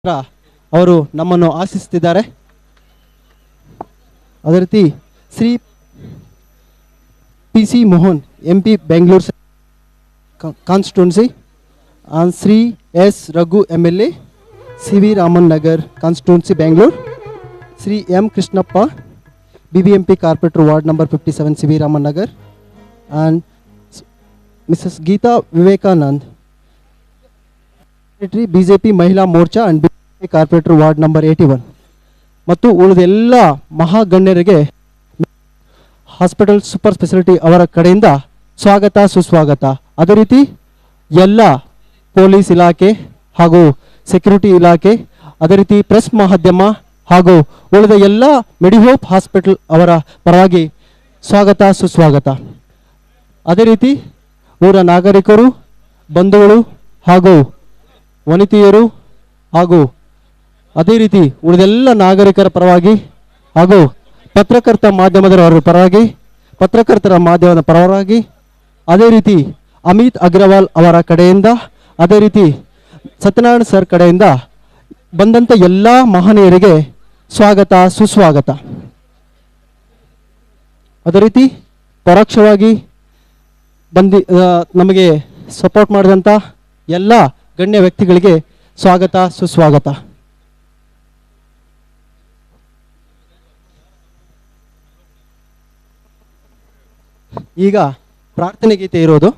ಅವರು ನಮ್ಮನ್ನು ಆಶಿಸುತ್ತಿದ್ದಾರೆ. ಅದೇ ರೀತಿ Shri PC Mohan MP Bengaluru constituency and Sri S Raghu MLA CV Raman Nagar constituency Bangalore, Sri M Krishnappa BBMP Corporator Ward number 57 CV Raman Nagar, and Mrs. Geeta Vivekanand Secretary BJP Mahila Morcha and BJP Corporator Ward number 81. ಮತ್ತು ಉಳಿದ ಎಲ್ಲ ಮಹಾಗಣ್ಯರಿಗೆ hospital super speciality ಅವರ ಕಡೆಯಿಂದ ಸ್ವಾಗತ ಸುಸ್ವಾಗತ. ಅದೇ ರೀತಿ ಎಲ್ಲ ಪೊಲೀಸ್ ಇಲಾಖೆ ಹಾಗೂ ಸೆಕ್ಯೂರಿಟಿ ಇಲಾಖೆ, ಅದೇ ರೀತಿ ಪ್ರೆಸ್ ಮಾಧ್ಯಮ ಹಾಗೂ ಉಳಿದ ಎಲ್ಲ ಮೆಡಿಹೋಪ್ ಹಾಸ್ಪಿಟಲ್ ಅವರ ಪರವಾಗಿ ಸ್ವಾಗತ ಸುಸ್ವಾಗತ. ಅದೇ ರೀತಿ ಊರ ನಾಗರಿಕರು, ಬಂಧುಗಳು ಹಾಗೂ ವನಿತೆಯರು ಹಾಗೂ ಅದೇ ರೀತಿ ಉಳಿದೆಲ್ಲ ನಾಗರಿಕರ ಪರವಾಗಿ ಹಾಗೂ ಪತ್ರಕರ್ತರ ಮಾಧ್ಯಮದ ಪರವಾಗಿ ಅದೇ ರೀತಿ ಅಮಿತ್ ಅಗ್ರವಾಲ್ ಅವರ ಕಡೆಯಿಂದ, ಅದೇ ರೀತಿ ಸತ್ಯನಾರಾಯಣ ಸರ್ ಕಡೆಯಿಂದ ಬಂದಂಥ ಎಲ್ಲ ಮಹನೀಯರಿಗೆ ಸ್ವಾಗತ ಸುಸ್ವಾಗತ. ಅದೇ ರೀತಿ ಪರೋಕ್ಷವಾಗಿ ನಮಗೆ ಸಪೋರ್ಟ್ ಮಾಡಿದಂಥ ಎಲ್ಲ ಗಣ್ಯ ವ್ಯಕ್ತಿಗಳಿಗೆ ಸ್ವಾಗತ ಸುಸ್ವಾಗತ. ಈಗ ಪ್ರಾರ್ಥನೆ ಗೀತೆ ಇರೋದು.